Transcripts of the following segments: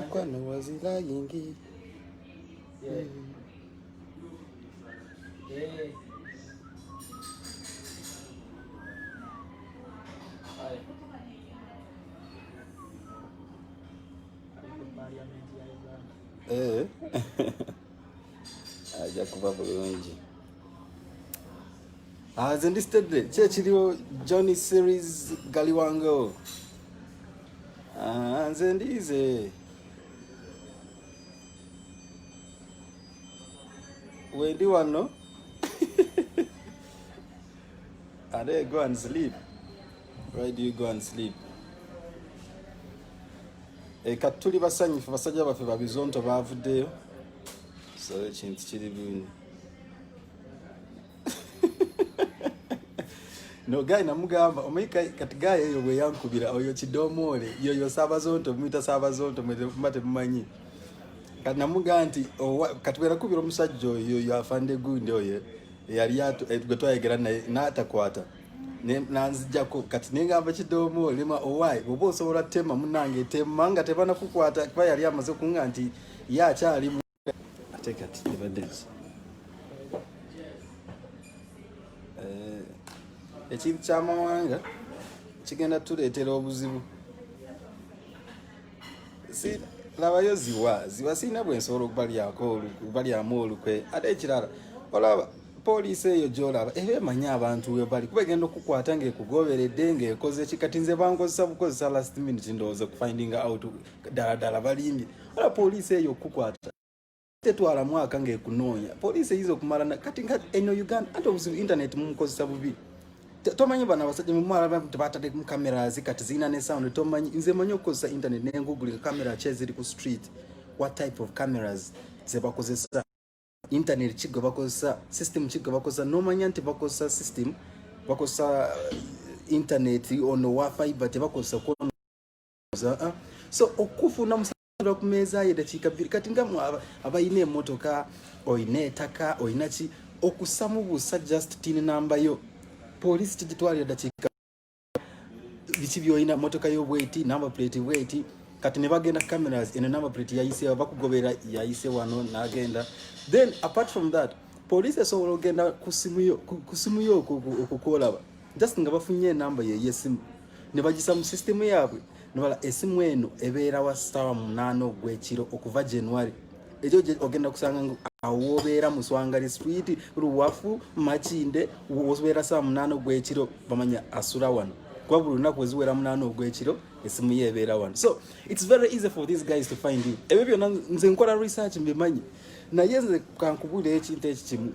Kwano wazila yingi. Aja kuba bulungi. Zendistedde kyekiriwo Johnny series Galiwango. Nze ndize. Wendi wano. Ade go and sleep. Why do you go and sleep? Katuli basanyifu basajja baffe babizonto bavuddeyo. So ekintu kiri bulungi. No guy namugamba omayika kati guy eyo bwe yankubira oyo kidomole yoyo sabazonto mwita sabazonto mwete mumanyi kati namuga nti katubera kubira omusajja oyo yafande gundi oyo yali yato gwetwayegera naye n'atakwata nanzijjako kati nengamba kidomole ma owai bwoba osobola tema munange tema nga tebana kukwata kuba yali amaze kunga nti yakyali ate kati ebaddensi ekintu ky'amawanga kigenda tuleetera obuzibu. Si labayo ziwa sina bwe nsobola okubalyamu olukwe. Ate ekirala olaba poliisi eyo gy'olaba eba emanya abantu we bali kuba egenda okukwata ng'ekugoberedde ng'ekoze kikati nze bankozesa bukozesa last minute ndowooza okufinding out ddala balimbye. Olaba poliisi eyo okukwata tetwala mwaka ng'ekunoonya. Poliisi eyiza okumala kati nga eno Uganda ate obuzibu internet mumukozesa bubi. Tomanyi bana basajja mumwala batade mu cameras kati zina ne sound tomanyi nze manyi okukozesa internet ne google camera ziri ku street what type of cameras ze bakozesa internet kigo bakozesa system kigo bakozesa no manya nti bakozesa system bakozesa internet ono wa fiber te bakozesa ko so okufuna musajja ku meza ye dakika 2 kati nga abayine emotoka oyine taka oyinachi okusamu busa just tin number yo police titwali dakika bichi byoina motoka yo bweti number plate bweti kati ne bagenda cameras in a number plate yayise bakugobera yayise wano nagenda. Then apart from that police so genda kusimu yo okukola just nga bafunye number ye yesimu ne bagisa mu system yabwe ne bala esimu eno ebeera wa star 8 gwekiro okuva January ejo ogenda kusanga awobera muswangali street ruwafu machinde woswera saa 8 gwekiro bamanya asura wano kwa buluna kweziwera 8 gwekiro esimu yebera wano. So it's very easy for these guys to find you. Ebyo nze nkola research mbimanyi na yenze kankubule ekintu ekikimu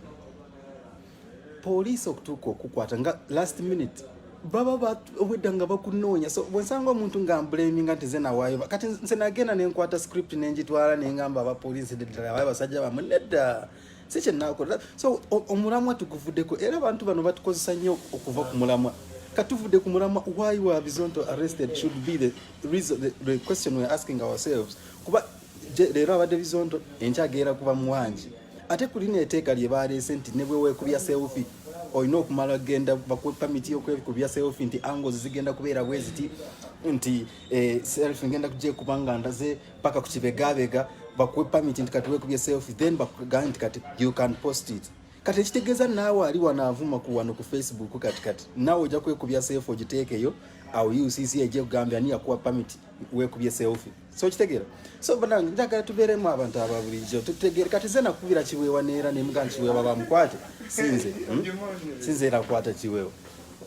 police okutuko okukwata nga last minute baba obwedanga bakunoonya. So bwensanga omuntu nga blaming ati zena wayo kati nse nagenda nenkwata script nenjitwala nengamba aba police dedala wayo basajja bamunedda siche nakola. So omulamwa tukuvuddeko era abantu bano batukozesa nnyo okuva ku mulamwa katuvudde ku mulamwa. Why were Bizonto arrested should be the reason, the question we're asking ourselves. Kuba lero abadde Bizonto enkyagera kuba muwangi ate kulina eteeka lye baleese nti ne bwe weekubya selfie oyina okumala genda bakuwe permit y'okwekubya selfie nti angles zigenda kubeera bweziti nti selfie ngenda kujja kubanga ndaze paka ku kibegabega bakuwe permit nti kati weekubya selfie then bakugamba nti kati you can post it. Kati ekitegeeza naawe ali wanaavuma ku wano ku Facebook kati naawe ojja kwekubya selfie ogiteekeyo awo UCC ejje kugambya ani yakuwa permit weekubye selfie. So kitegeera. So bana njagala tubeeremu abantu ababulijjo tutegeere kati ze nakubira kiweewa neera ne mga kiweewa bamukwate sinze era kwata kiweewa.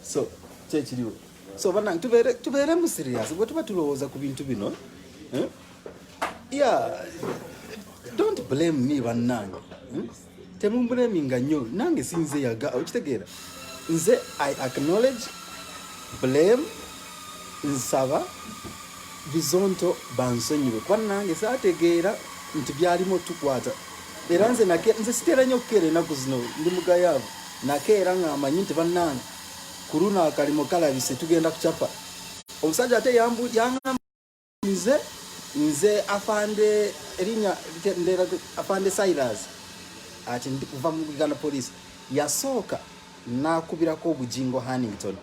So kyekiriwo. So bana tubeeremu serious bwe tuba tulowooza ku bintu bino. Yeah, don't blame me bannange. Temumbulaminga nnyo nange sinze yaga okitegeera. Nze I acknowledge, blame, nsaba Bizonto bansonyiwe kwa nange saategeera nti byalimu tukwata era nze sitera nnyo okukeera ennaku zino ndi mugayaavu nakeera ng'amanyi nti bannange kuluna akalimo kalabise tugenda kucapa omusajja ate yangamba nze afande erinnya ndera afande Silas ati ndi kuva mu Uganda Police yasooka nakubirako Bujingo Hannington.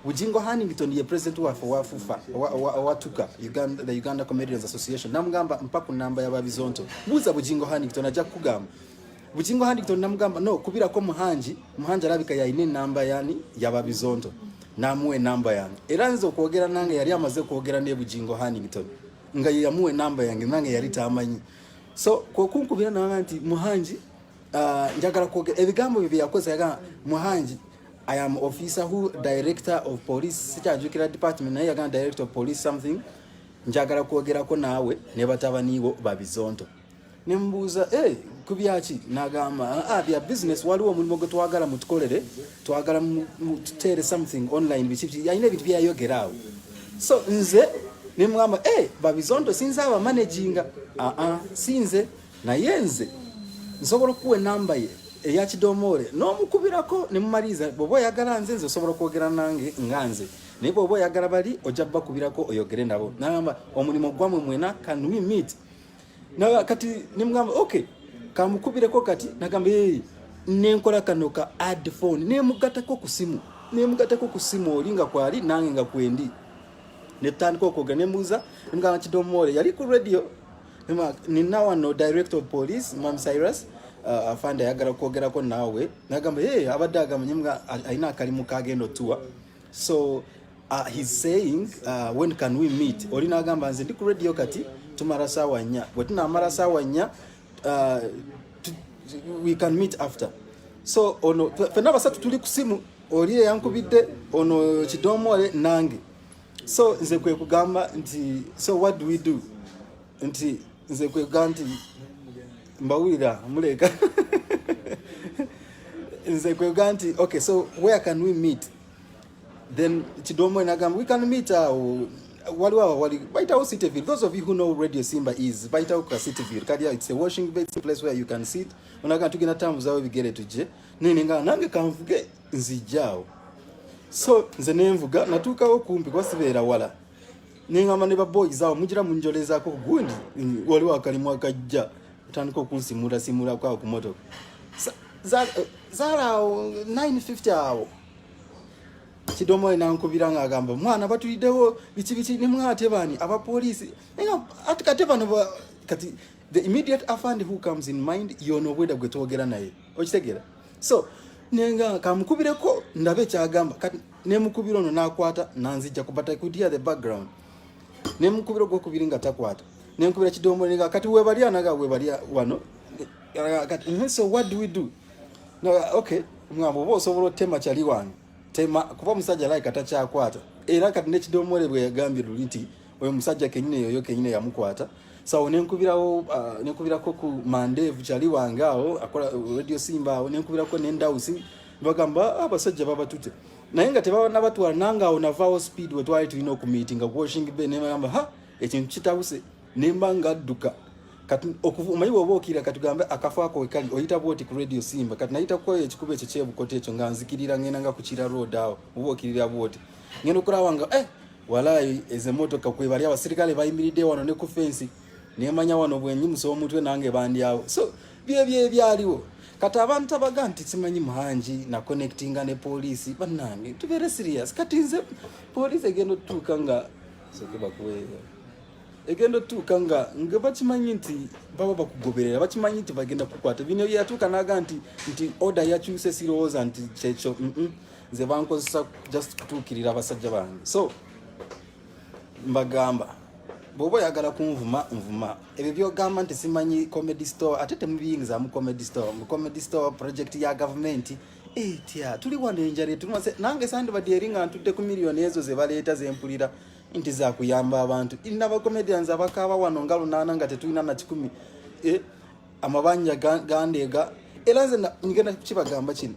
Bujingo Hannington ye president wa FUFA watuka the Uganda Comedians Association. Namugamba mpaku namba ya Bizonto. Buza Bujingo Hannington ajja kugamba. Bujingo Hannington namugamba no kubirako Muhangi alabika yaine namba yani ya Bizonto. Namuwe namba yange. Era nzo kwogera nange yali amaze kwogera ne Bujingo Hannington. Nga yamuwe namba yange nange yali tamanyi. So kokunkubira nanti Muhangi njagala kwogera ebigambo bibya yakoze yaga Muhangi I am officer who director of police sitajukira department naye yaga director of police something njagala kwogera ko nawe ne batabanibo Bizonto. Nembuza kubyaki nagamba bya business waliwo mulimo gwe twagala mutukolere twagala mutere something online bichipi yaine bitu bya yogerawo. So nze nemwamba Bizonto sinza aba managinga sinze na yenze nsobola kuwe namba ye eya Kidomore no mukubirako ne mumaliza bobo yagala nze nsobola kwogera nange nganze ne bobo yagala bali ojabba kubirako oyogere nabo namba omulimo gwamwe mwena can we meet na kati nimugamba okay kamukubireko kati nagamba nenkola kano ka add phone nemugatako ku simu olinga kwali nange nga kwendi netandiko kwogera nemuza nimugamba Kidomore yali ku radio nina wano director of police Mam Cyrus afanda yagala kwogera ko nawe nagamba abadaga mnyimga aina kalimu kagendo tour. So he's saying when can we meet olina agamba nze ndi ku radio kati tumara sawa nya bwetina mara sawa nya we can meet after. So ono fena basatu tuli kusimu oliye yankubidde ono Kidomore nange. So nze kwe kugamba nti so what do we do nti nze kwe ganti mbawira muleka nze kwe ganti okay so where can we meet then Kidomore nagamba we can meet wali baita Cityville. Those of you who know Radio Simba is baita Cityville kadia it's a washing basin place where you can sit unaga tugina tamu zawe bigere tuje nini nga nange kamvuge nzijao. So nze nemvuga natuka okumpi kwasibera wala ningama ne baboyi zawo mujira munjoleza ko gundi wali wakalimu akajja utandiko kunsimura kwa kumoto zara 950 awo Kidomore nankubiranga agamba mwana batulidewo bichi ni mwate bani aba police ninga atikate bano kati the immediate afande who comes in mind you know whether gwetogera naye okitegera. So nenga kamukubireko ndabe kyagamba kati nemukubiro no nakwata nanzija kubata kudia the background nemukubiro gwo kubiringa takwata nemukubira Kidomore ninga kati webalia naga webalia wano kati so what do we do no okay mwambo bo sobolo tema chali wange tema kuba musajja like atachakwata era kati ne Kidomore bwe yagambye lulinti oyo musajja kenyine yoyo kenyine yamukwata. So nenkubirako ku mandevu chali wangao akola Radio Simba nenkubirako nendausi bagamba abasajja babatute naye nga tebabana batwala nanga onavao speed we twali tulina okumeetinga washing bay nemagamba ekintu kitawuse nembanga adduka kati okuvuma iwo bokira katugambe akafaako ekali oyita bwoti ku Radio Simba kati nayita ko ekikuba ekyo kyebukote ekyo nga nzikirira ngena nga kuchira road awo obokirira bwoti ngeno kurawanga walayi ezemotoka kwebali abasirikale bayimiride wano ne ku fence nemanya wano bwenyimuso omutwe nange bandi awo. So bye byaliwo kati abantu abaganti simanyi Muhangi na connectinga ne police banange to very serious kati nze police egendo tukanga sokuba kuweya egendo tukanga ngabachimanyi nti baba bakugoberera bachimanyi nti bagenda kukwata bino byatuka naganti nti order yakyuse siroza nti checho nze bankozesa just kutukirira abasajja bange. So mbagamba bobo yagala kunvuma ebyo byogamba nti simanyi comedy store atete mubiyingiza mu comedy store project ya government tia tuli wanenjare tumase nange sande badieringa ntudde ku million ezo ze baleta zempulira inti za kuyamba abantu ina ba comedians abakaba wano ngalo nanga tetulina na 10 amabanja gandega elanze ngena kibagamba kino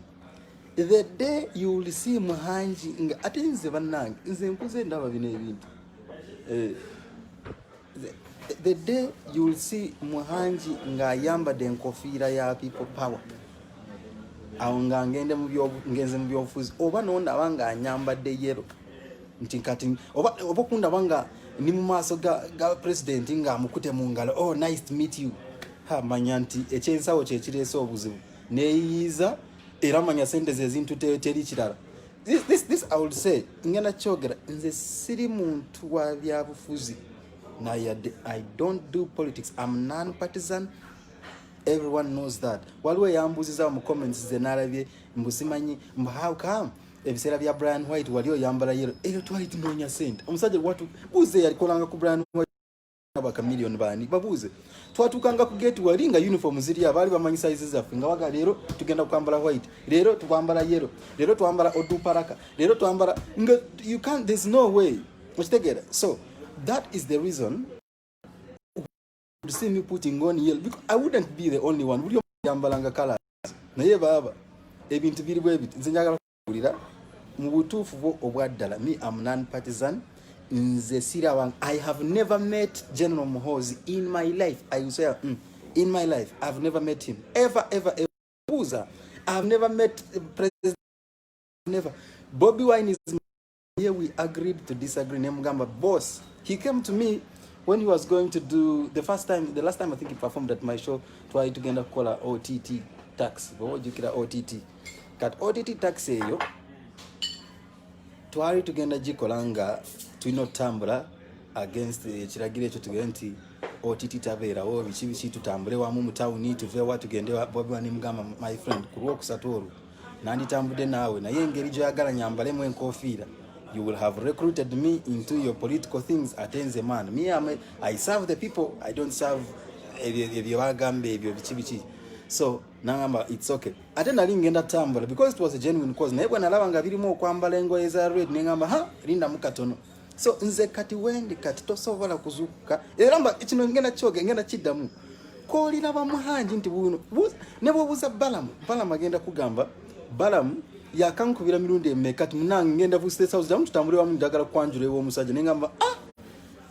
the day you will see Muhangi nga atinze banange nze nkuze ndaba bino ebintu the day you will see Muhangi nga yamba den kofira ya people power aunga ngende ngenze mu byofuzi oba nonda banga anyamba de yero ntinkati oba kunda banga ni mu maso ga president nga mukute mu ngalo nice to meet you ha manya nti ekyensawo kye kireese obuzibu neeyiiza era manya sente ze zintu teri kirala. This I would say ngenda kyogera nze siri muntu wa byabufuzi naye I don't do politics. I'm non-partisan. Everyone knows that. Waliwo yambuziza mu comments ze nalabye mbusimanyi how come ebiseera bya Brian White waliyo yambala yero eyo twali tunoonya sente omusajja watu buze yalikolanga ku Brian White abaka million bani babuze twatukanga ku gate walinga uniform ziri abali bamanyi size zaffe nga waga lero tugenda kwambala white lero tukwambala yero lero twambala oduparaka lero twambala you can't, there's no way mukitegera. So that is the reason to see me putting on yellow because I wouldn't be the only one. Buli yambalanga colors naye baba ebintu biri bwe bit nze njagala kulira mu butuufu bwo obwaddala. Me am non-partisan. Nze sirawan. I have never met General Muhoozi in my life. I will say in my life I've never met him ever. I've never met President. Never. Bobby Wine is here. We agreed to disagree. Nemugamba boss. He came to me when he was going to do the last time I think he performed at my show, tried to get a call OTT tax. What you kira OTT? Kat OTT tax eyo. Twali tugenda gikolanga tulina otambula against ekiragiro ekyo tugenti OTT tabeera wo bichi tutambule wamu mu town tuvewa tugende Bobby Wine mugamba my friend ku Lwokusatu olwo nanditambudde naawe naye engeri gyoyagala nyambalemu enkofiira. You will have recruited me into your political things. Atenze man. Me, I serve the people. I don't serve bichi. So, nangamba, it's okay. Atena lingenda tambula because it was a genuine cause. Na ebwa nalaba nga birimo okwambala engoye eza red nengamba ha linda mukatono. So nze kati wendi kati tosobola kuzuka. Eramba kino ngenda kyoge ngenda kiddamu. Kolira ba Muhangi nti buno. Ne bwobuza Balamu agenda kugamba Balamu yakankubira mirundi emeka munange ngenda vu State House jamu tutambule wamu njagala kwanjula ewo omusajja nengamba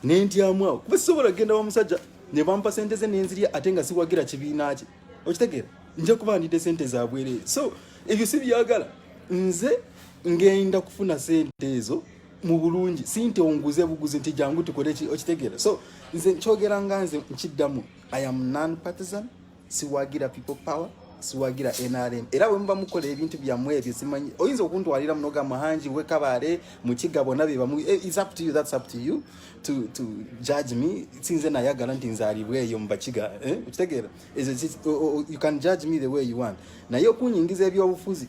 nentyamu kubasobola genda wa musajja ne bampa sente ze nenzirya ate nga siwagira kibiina kye okitegera nje kuba ndide sente za bwere. So ebyo si byagala nze ngenda kufuna sente ezo mu bulungi sinte onguze buguze nti jangu tukole ki okitegera. So nze nkyogera nganze nkiddamu I am non-partisan. Siwagira people power. Siwagira NRM. Era we mba mukola ebintu byammwe ebyo simanyi oyinza okuntwalira munoga Muhangi we kabale mu kigabo nabe bamu. It's up to you, that's up to you to judge me. Sinze na yagala nti nzalibwe eyo mbakiga ukitegera. You can judge me the way you want. Na yo kunyingiza ebyobufuzi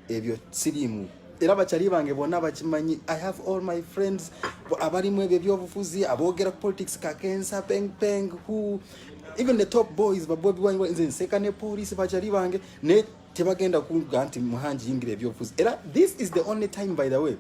ebyo sirimu. Era bachali bange bonna bakimanyi. I have all my friends abali mu ebyobufuzi abogera politics kakensa peng who even the top boys but Bobby Wine nze sekane police bachali bange ne tebagenda kuga nti Muhangi yingira ebyobufuzi. Era this is the only time by the way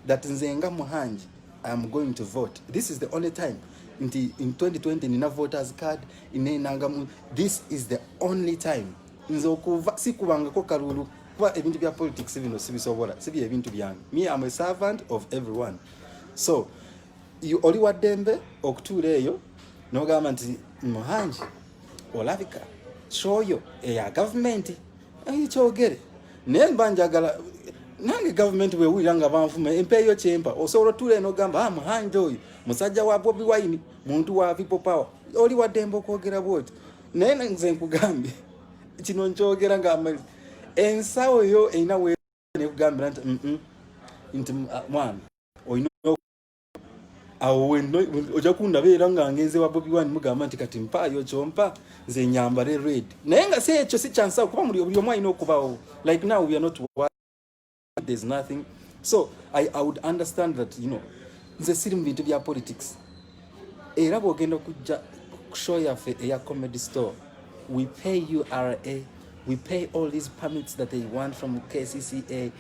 that nzenga Muhangi I am going to vote. This is the only time in 2020 nina voters card inenanga. This is the only time nzokuva sikubanga ko kalulu kwa ebintu bya politics bino sibisobola sibi ebintu byange. Me I am a servant of everyone. So you oli wadembe okutura eyo no government Muhangi olabika shoyo eya government ayikyogere nemba njagala nange government we wiranga banfume empeyo chempa osobola tule no gamba Muhangi oyo musajja wa Bobby Wine muntu wa people power oli wadembe okwogera bwoti naye nze nkugambe kino nkyogera nga ensawo yo eina we ne kugambira nti mwana oyino awo oja kundabera nga ngenze wa Bobby Wine mugamba nti kati mpayo chompa nze nyambare red naye nga se ekyo si chance kuba muri buli omwa ino kubawo like now we are not there's nothing. So I would understand that nze siri mu bintu bya politics era bogenda kujja show yafe eya comedy store we pay URA, we pay all these permits that they want from KCCA.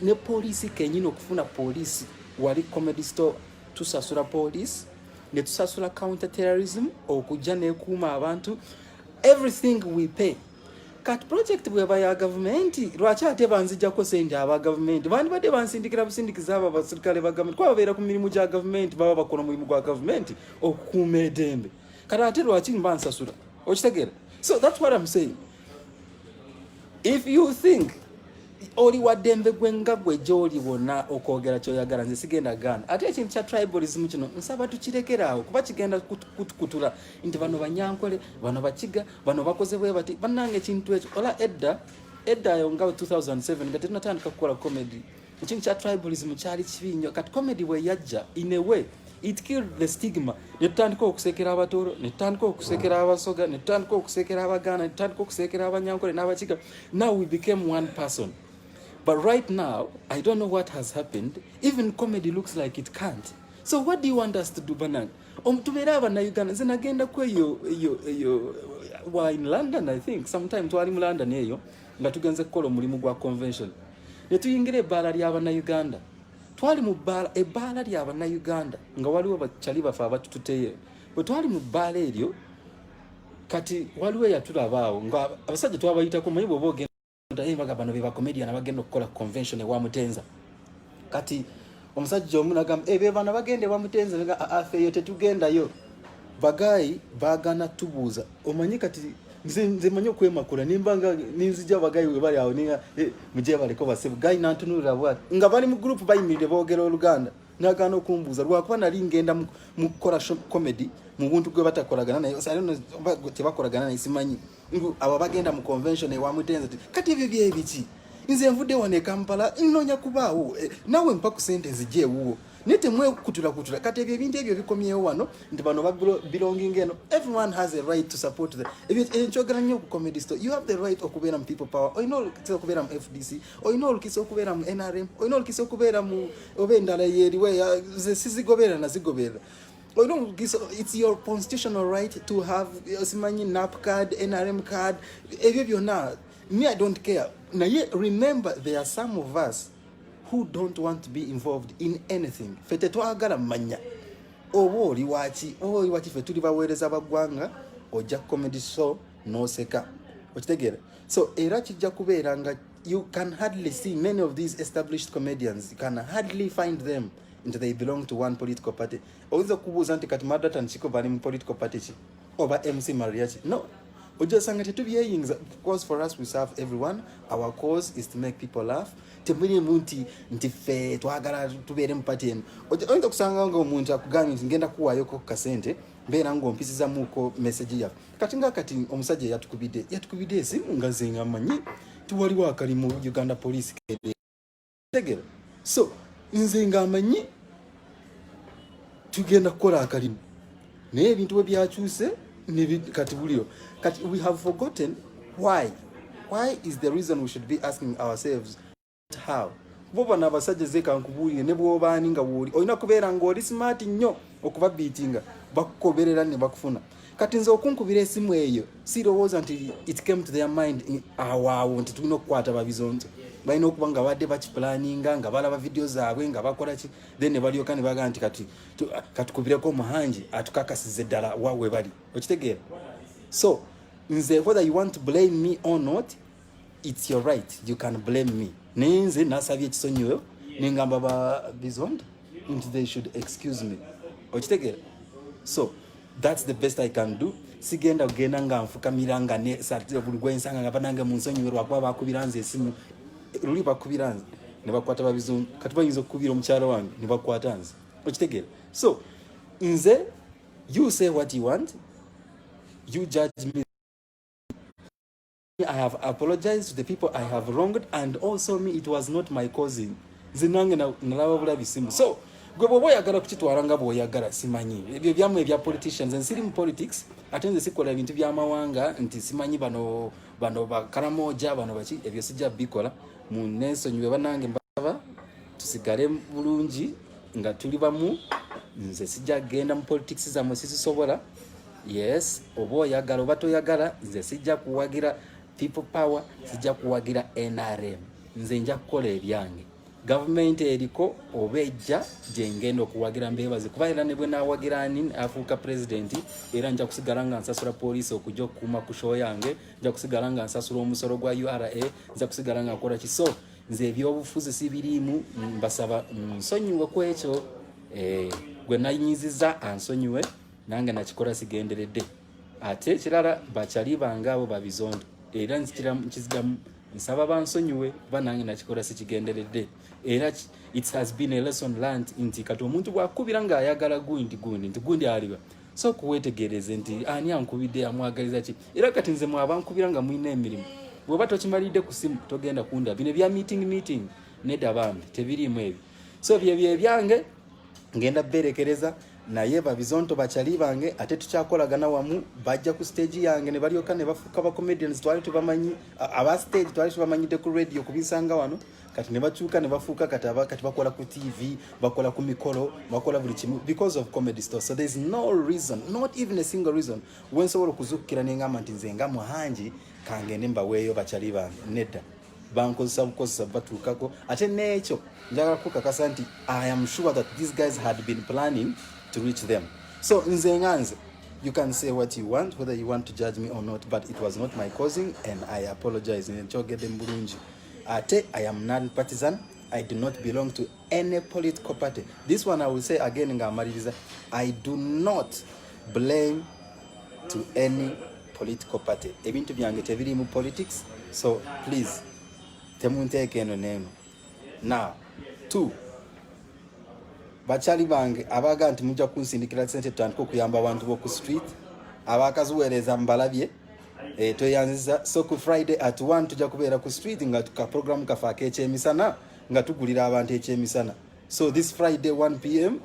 Ne police kenyino kufuna police wali comedy store tusasula police ne tusasula counter terrorism okujja ne kuma abantu everything we pay. Kat project bweba ya government lwacha ate banzija ko sente aba government bandi bade bansindikira busindikiza aba basirikale ba government kwa babeera ku mirimu gya government baba bakola mulimu gwa government okukuuma edembe kati ate lwachi mbansasula okitegera. So that's what I'm saying. If you think oli wadembe gwenga gwe joli wona okwogera kyoyagala nze sigenda gana ate ekintu kya tribalism kino nsaba tukirekeraawo kuba kigenda kutula nti bano banyankole bano bakiga bano bakoze bwe bati bannange ekintu ekyo ola edda ayo nga 2007 nga tunatandika kukola comedy ekintu kya tribalism kyali kibi nnyo kati comedy bwe yajja in a way it killed the stigma netutandika okusekera abatoro netutandika okusekera abasoga netutandika okusekera abaganda netutandika okusekera abanyankole n'abakiga now we became one person. But right now, I don't know what has happened. Even comedy looks like it can't. So what do you want us to do, Banan? Tumerava na Uganda. Then again, we're in London, I think. Sometime to in London, yo. Nga tugenze kolo mulimu gwa convention. Ne tuyingire bala lyaba na Uganda. Twali mu bala ebala lyaba na Uganda. Nga waliwo bachali bafa batututeye. Bwe twali mu bala eryo kati waliwo yatulabaawo nga abasajja twabayita ko mayibo boge ndayibaga bano beba comedian abagenda okukola convention ewa Mutenza kati omusajja omu nagamba ebe bana bagende wa Mutenza nga afeyo tetugendayo bagayi bagana tubuuza omanyi kati nze manyi okwemakula nimbanga ninzija bagayi we bali awo ninga muje baleko basebu gayi nantunulira bwati nga bali mu group bayimirire boogera Oluganda nagana okumbuuza lwakuba nali ngenda mu kola comedy mu buntu gwe batakolagana naye salino tebakolagana naye simanyi abo bagenda mu convention ewa Mutenza kati ebyo byebiki nze nvudde wane Kampala nnonya kubaawo nawe mpa ku sentence je wuwo nete mwe kutula kati ebyo bintu ebyo bikomyewo wano nti bano belonging eno everyone has a right to support them ebyo enchogera nnyo ku comedy store you have the right okubera mu people power oyino olukisa okubera mu FDC oyino olukisa okubera mu NRM oyino olukisa okubera mu obendala yeriwe ze sizigobera na zigobera. It's your constitutional right to have Simanyi NAP card, NRM card, me I don't care. Now remember there are some of us who don't want to be involved in anything. Fete twagala manya. Owo liwachi fe tuli baweereza bagwanga oja comedy show no seka. Okitegera. So era kijja kubeera nga you can hardly see many of these established comedians. You can hardly find them. Into they belong to one political party. Ozo kubuza nti kati madata nchiko bali mu political party chi oba MC Mariachi. No. Ojo sanga tetubyeyinza because for us we serve everyone. Our cause is to make people laugh. Temuli munti nti fe twagala tubere mu party eno. Ojo kusanga ngo omuntu akugambye nti ngenda kuwayo ko kasente mbera ngo mpisiza muko message ya. Kati omusajja yatukubide esimu ngazenga manyi tuwaliwo akali mu Uganda police kede. Tegera. So nze ngamanyi tugenda kukola akalimu naye ebintu bwe byakyuse kati buliro kati we have forgotten why is the reason we should be asking ourselves how boba nabasajja zeka nkubulire ne bwobani nga woli oyina kubeera ngoli smart nnyo okuba beatinga bakukoberera ne bakufuna kati nze okunkubira esimu eyo sirowooza nti it came to their mind awawo nti tulina okukwata babizonto balina okuba nga badde bakiplaninga nga balaba video zaabwe nga bakola ki then ne balyoka ne baga nti kati katukubireko Muhangi atukakasize ddala wawe bali okitegeera. So nze whether you want to blame me or not it's your right, you can blame me. Nze nasabye ekisonyiwo nengamba ba Bizonto nti they should excuse me okitegeera. So that's the best I can do. Sigenda kugenda nga nfukamira nga ne satira buli gwensanga nga banange mu nsonyiwo lwakuba bakubiranze esimu luli bakubiranze ne bakwata babizungu kati bayinza okubira omukyalo wange ne bakwata nze okitegeera. So nze you say what you want, you judge me. I have apologized to the people I have wronged and also me it was not my causing. Zinange nalaba bulabi simu. So gwe bwoba oyagala kukitwala nga bw'oyagala simanyi ebyo byamu ebya politicians nsiri mu politics ate nze sikola ebintu by'amawanga nti simanyi bano bakaramoja bano baki ebyo sijja bikola mu nensonyiwe banange mbaba tusigale bulungi nga tuli bamu nze sijja genda mu politics zammwe sisisobola. Yes oba oyagala oba toyagala nze sijja kuwagira people power sijja kuwagira NRM nze nja kukola ebyange government eriko obejja jengendo kuwagira mbebaze kuba era ne bwe nawagira ani afuuka president era nja kusigala nga nsasula police okujja okuma ku show yange nja kusigala nga nsasula omusoro gwa URA nja kusigala nga akola kiso nze ebyobufuzi sibirimu mbasaba nsonyiwe ku ekyo gwe nayinyiziza ansonyiwe nange nakikola sigenderedde ate kirala bakyali bange abo babizonto era nzikira nsaba bansonyiwe kuba nange nakikola sikigenderedde era it has been a lesson learned nti kati omuntu bwakubira ng'ayagala gundi aliba so kuwetegereze nti ani ankubidde amwagaliza ki era kati nze mwaba nkubira nga mulina emirimu bw'oba tokimalidde ku simu togenda kunda bino bya meeting nedda bambi tebiriimu ebyo so bye byange ngenda berekereza naye babizonto bachali bange ate tukyakolagana wamu bajja ku stage yange ne balyoka ne bafuuka ba comedians twali tubamanyi aba stage twali tubamanyide ku radio kubisanga wano kati ne bachuka ne bafuuka kati bakola ku TV bakola ku mikolo bakola buli kimu because of Comedy Store. So there's no reason, not even a single reason when sobola kuzukira n'engamba nti nze nga Muhangi kangende mbaweeyo bachali bange nedda bankozesa batuukako ate n'ekyo njagala kukakasa nti I am sure that these guys had been planning to reach them. So nze you can say what you want, whether you want to judge me or not, but it was not my causing and I apologize. Ate, I am non-partisan. I do not belong to any political party. This one I will say again, I do not blame to any political party. Ebintu byange tebirimu politics, so please temunteke eno neno. Now, 2. Bachali bange abaga nti mujja kunsindikira sente tutandika okuyamba abantu b'oku street abakaziweereza mbalabye toyanziza so ku Friday at 1 tujja kubeera ku street nga tuka program kafaako ekyemisana nga tugulira abantu ekyemisana. So this Friday 1 p.m.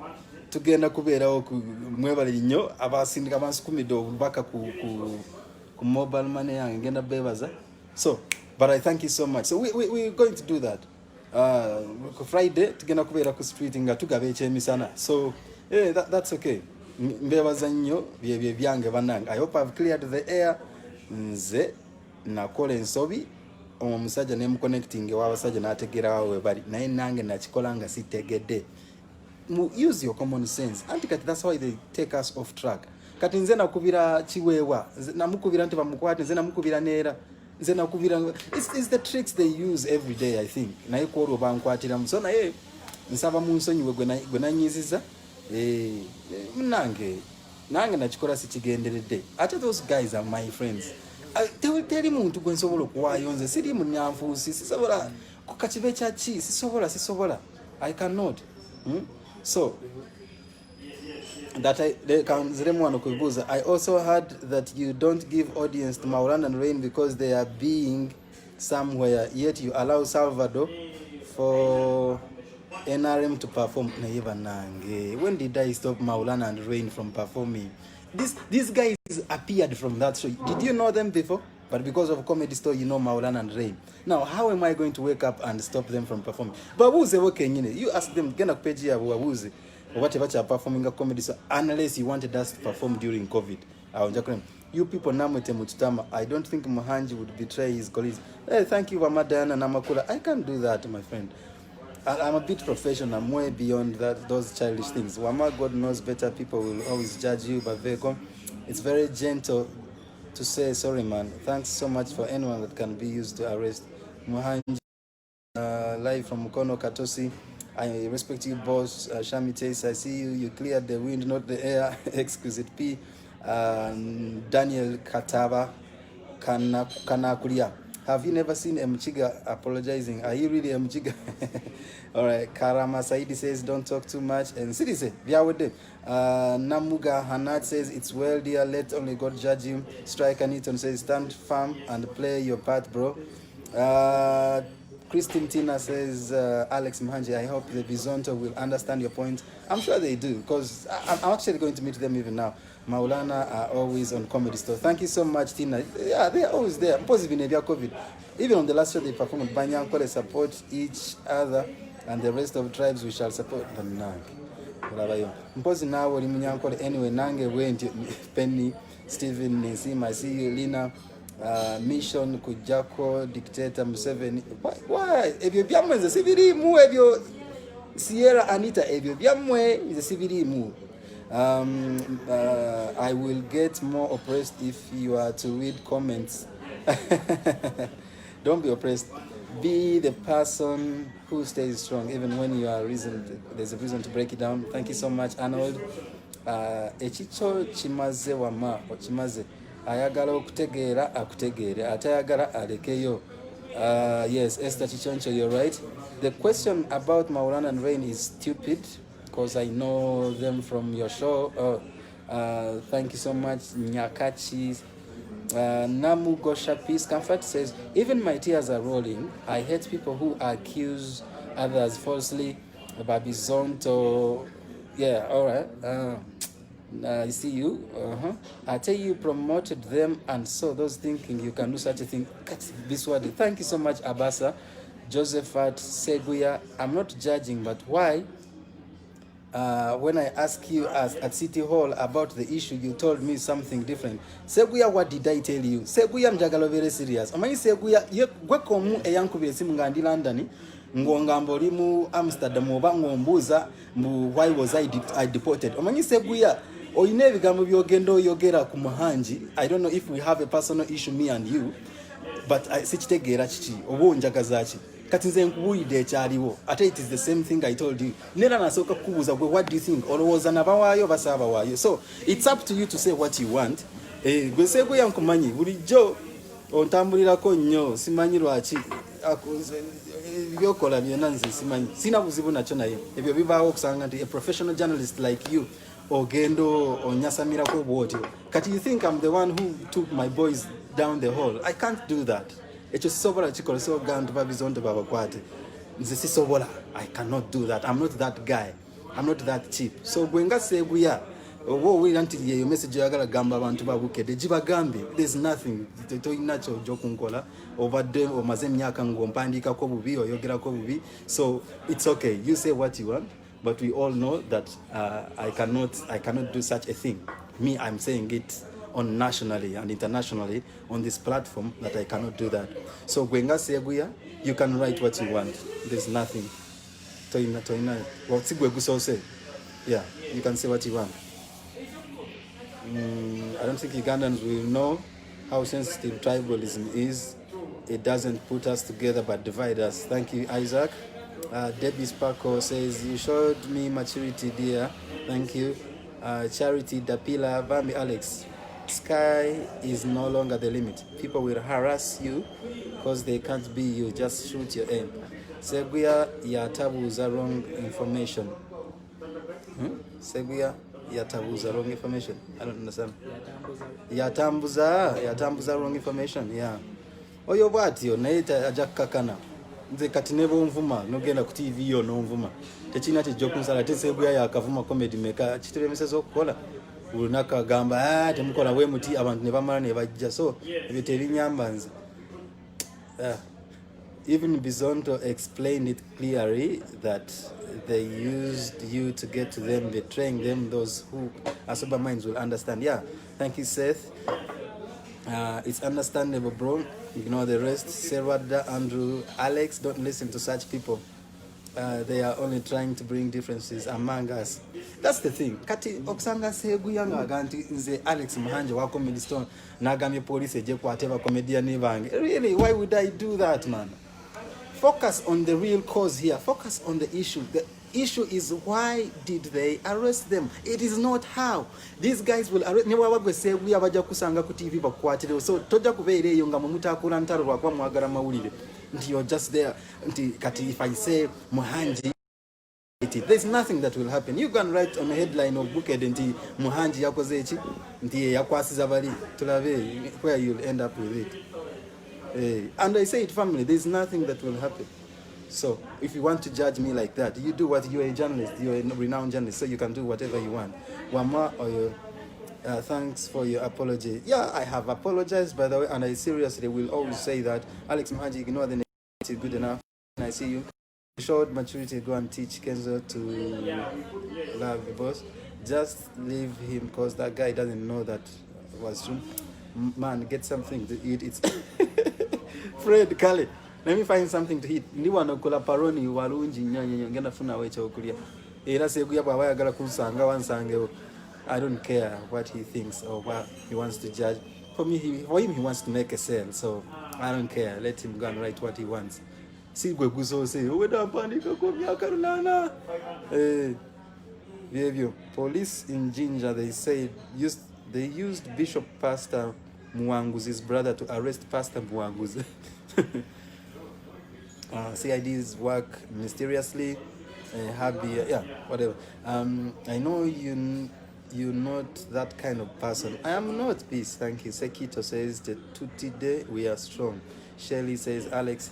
tugenda kubeerawo ku mwebale nnyo abasindika bansukumidde obubaka ku mobile money yange ngenda bebaza. So but I thank you so much. So we're going to do that. Friday tugenda kubeera ku street nga tugaba ekyemisana. So that's okay. Mbebaza nnyo bye byange banange. I hope I've cleared the air. Nze nakola ensobi omusajja ne connecting w'abasajja n'ategeera wawe bali naye nange nakikola nga sitegedde. Use your common sense. Anti kati that's why they take us off track. Kati nze nakubira kiweewa namukubira nti bamukwate nze namukubira neera nze nakubira it's the tricks they use every day I think. Naye kwolwo bankwatira muso naye nsaba mu nsonyiwe gwe nanyiziza nange nakikola sikigenderedde. Ate those guys are my friends. Teri muntu gwe nsobola okuwaayo nze siri munyanfuusi sisobola kukakibe kyaki sisobola I cannot. So that I also heard that you don't give audience to Maulana and Rain because they are being somewhere, yet you allow Salvador for NRM to perform. When did I stop Maulana and Rain from performing? These guys appeared from that show. Did you know them before? But because of Comedy Store, you know Maulana and Rain. Now, how am I going to wake up and stop them from performing? But you ask them, whatever performing a Comedy Store, unless you wanted us to perform during COVID. You people, I don't think Muhangi would betray his colleagues. Hey, thank you, Diana Namakula. I can't do that, my friend. I'm a bit professional. I'm way beyond those childish things. Wama, God knows better. People will always judge you, but it's very gentle to say sorry, man. Thanks so much for anyone that can be used to arrest. Muhangi, live from Mukono Katosi. I respect you, boss. Shami Tace, I see you. You cleared the wind, not the air. Exquisite P. Daniel Kataba, Kanakulia. Have you never seen Mchiga apologizing? Are you really Mchiga? All right. Karama Saidi says, don't talk too much. And Sidi say, Namuga Hanat says, it's well, dear. Let only God judge you. Striker Newton says, stand firm and play your part, bro. Christine Tina says, Alex Muhangi, I hope the Bizonto will understand your point. I'm sure they do, because I'm actually going to meet them even now. Maulana are always on Comedy Store. Thank you so much, Tina. Yeah, they're always there. COVID. Even on the last show they performed, Banyanko, they support each other, and the rest of tribes we shall support. Anyway, Nange went Penny, Stephen, Nisim, I see you, Lina, Mission, Kujako, Dictator, Museveni. Why? Ebyo byamwe ze sibiri mu ebyo Sierra Anita ebyo byamwe ze sibiri mu. I will get more oppressed if you are to read comments. Don't be oppressed. Be the person who stays strong, even when you are there's a reason to break it down. Thank you so much, Arnold. Echicho chimaze wama ochimaze ayagala okutegeera akutegeere atayagala alekeyo Yes, Esther Chichoncho, you're right. The question about Maulana and Rain is stupid because I know them from your show. Thank you so much, Nyakachi. Namu Gosha Peace Comfort says, even my tears are rolling. I hate people who accuse others falsely. Babizonto. Yeah, all right. I see you. I tell you, promoted them, and so those thinking you can do such a thing. Cut this word. Thank you so much, Abasa. Josephat Seguya. I'm not judging, but why? When I ask you at City Hall about the issue, you told me something different. Seguya, what did I tell you? Seguya, mjagalo very serious. Amai Seguya, ye gwekomu eyankubire simu ngandi London, ngongambo limu Amsterdam oba ngombuza why was I deported. Amai Seguya, oyine ebigambo byogenda oyogera ku Muhangi. I don't know if we have a personal issue, me and you, but sichitegeera kiki oba onjagaza ki. Kati nze nkubuulidde ekyaliwo ate it is the same thing I told you. Nera nasooka kukubuuza gwe what do you think? Olowooza nabawaayo basaba waayo. So it's up to you to say what you want. Gwe Seguya nkumanyi bulijjo ontambulirako nnyo simanyi lwaki byokola byonna nze simanyi sina buzibu nakyo naye ebyo bivaawo okusanga nti a professional journalist like you ogendo onyasamirako bwotyo. Kati you think I'm the one who took my boys down the hall? I can't do that. Ekyo sisobola kikola so gantu babizonto babakwate nze sisobola. I cannot do that. I'm not that guy. I'm not that cheap. So gwenga Seguya oba owulira nti yeyo message oyagala gamba abantu babukedde gibagambe. There's nothing toyina kyo gyokunkola obadde omaze emyaka ng'ompandiikako bubi oyogerako bubi. So it's okay, you say what you want, but we all know that I cannot do such a thing. Me, I'm saying it on nationally and internationally on this platform that I cannot do that. So Gwenga Seguya, you can write what you want. There's nothing. Yeah, you can say what you want. I don't think Ugandans will know how sensitive tribalism is. It doesn't put us together but divide us. Thank you, Isaac. Debbie Sparko says, you showed me maturity, dear. Thank you. Charity Dapila, Bambi Alex. Sky is no longer the limit. People will harass you because they can't be you. Just shoot your aim. Seguya yatabuza wrong information. Seguya yatabuza wrong information. I don't understand. Yatambuza wrong information. Yeah. Oyo bwatyo naye ajakakana. Nze kati nebo nvuma nogenda ku TV yo no nvuma. Tekina kijjo kunsala te Seguya yakavuma comedy maker kitebemesezo okukola. Ulunaka gamba temukola we muti abantu ne bamala ne bajja. So ebyo tebinyamba nze. Even Bizonto explained it clearly that they used you to get to them, betraying them. Those who are sober minds will understand. Yeah, thank you, Seth. It's understandable, bro. Ignore the rest. Serwada, Andrew, Alex, don't listen to such people. They are only trying to bring differences among us. That's the thing. Kati okusanga Seguya ngaganti nze Alex Muhanje wa Comedy Store nagamye police eje kwateba comedian bange. Really, why would I do that, man? Focus on the real cause here. Focus on the issue. The issue is why did they arrest them? It is not how. These guys will arrest. Newa wagwe Seguya baja kusanga ku TV bakwatire. So toja kubeere eyo nga mutakula ntalo lwakwa mwagala mawulire. Nti you're just there. Nti kati if I say Muhanji, there's nothing that will happen. You can write on a headline of Booked nti Muhanji yakoze eki nti yakwasiza bali tulabe where you'll end up with it. And I say it family, there's nothing that will happen. So if you want to judge me like that, you do what you're a journalist, you're a renowned journalist, so you can do whatever you want. Wama or thanks for your apology. Yeah, I have apologized, by the way, and I seriously will always say that Alex Muhanji, ignore the negative, good enough. And I see you. Showed maturity, go and teach Kenzo to love the boss. Just leave him because that guy doesn't know that was true. Man, get something to eat. It's Fred Kale. Let me find something to eat. Niwa no kola paroni walunji nyanya ngenda funa wecha okulia. Era Seguya bwa bayagala kunsanga wansangewo. I don't care what he thinks or what he wants to judge. For him he wants to make a sale. So I don't care. Let him go and write what he wants. See gwe guso say, "Weda pandika ko myaka runana." Behavior. Police in Jinja, they used Bishop Pastor Muanguzi's brother to arrest Pastor Muanguzi. CIDs work mysteriously. Happy, yeah, whatever. I know you're not that kind of person. I am not. Peace, thank you. Sekito says the tutti day we are strong. Shelly says, Alex,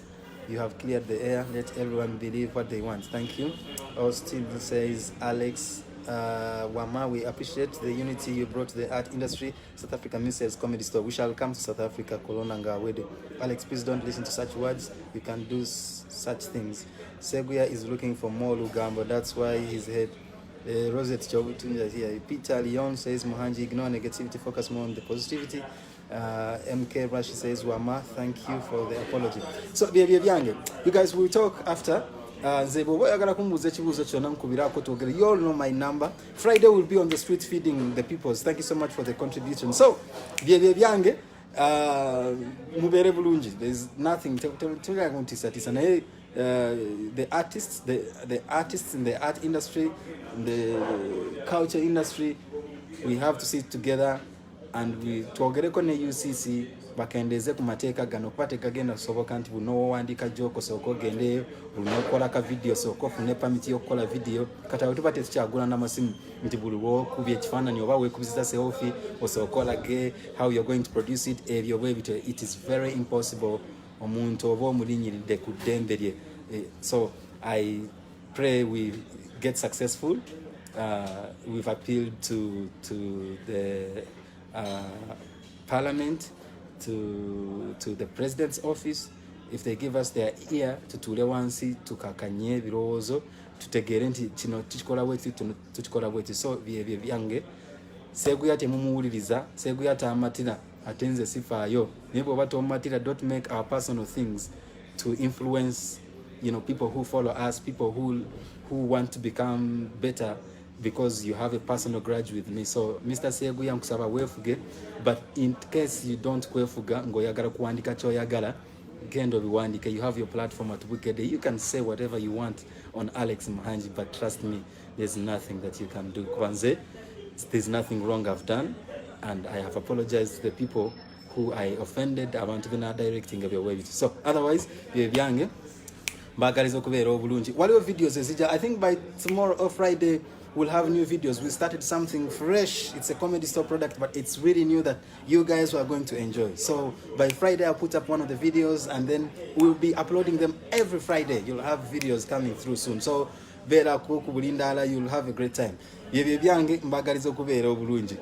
you have cleared the air. Let everyone believe what they want. Thank you. Austin says, Alex, Wama, we appreciate the unity you brought to the art industry. South Africa Mrs. Comedy Store. We shall come to South Africa, Kolonanga Wede. Alex, please don't listen to such words. You can do such things. Seguya is looking for more Lugambo. That's why his head. Rosette Chobutunja here. Peter Leon says, Muhangi, ignore negativity, focus more on the positivity. MK Rashi says, Wama, thank you for the apology. So, you guys will talk after. You all know my number. Friday will be on the street feeding the peoples. Thank you so much for the contribution. So, there's nothing the artists in the art industry, the culture industry, we have to sit together and we twogereko ne UCC bakendeze kumateka gano pateka genda soboka nti buno wandika joko soko gende buno kola ka video soko fune permit yo kola video kata wetu bate tuchagula na masimu nti buliwo kubye kifananyi oba we kubizita selfie osokola ge how you're going to produce it ebyo bwe bito. It is very impossible omuntu oba omulinyiride ku ddembe lye. So I pray we get successful. We've appealed to the parliament, to the president's office. If they give us their ear tutule wansi tukakanye birowoozo tutegere nti kino tukikola bweti tukikola bweti. So bye byange Seguya temumuwuliriza, Seguya tamatira atenze sifaayo nebo bato matira. Don't make our personal things to influence, you know, people who follow us, people who want to become better because you have a personal grudge with me. So Mr. Seguya nkusaba wefuge, but in case you don't kwefuga ngoyagala kuwandika choyagala gendo biwandike. You have your platform at Wicked. You can say whatever you want on Alex Muhangi, but trust me, there's nothing that you can do. Kwanze, there's nothing wrong I've done, and I have apologized to the people who I offended. I want to be now directing your way. So otherwise, byange bagalizo kubera obulungi. Waliwo videos ezija. I think by tomorrow or Friday we'll have new videos. We started something fresh. It's a Comedy Store product, but it's really new that you guys are going to enjoy. So by Friday I'll put up one of the videos, and then we'll be uploading them every Friday. You'll have videos coming through soon. So bera kuku bulindala, you'll have a great time. Byange mbagalizo kubera obulungi.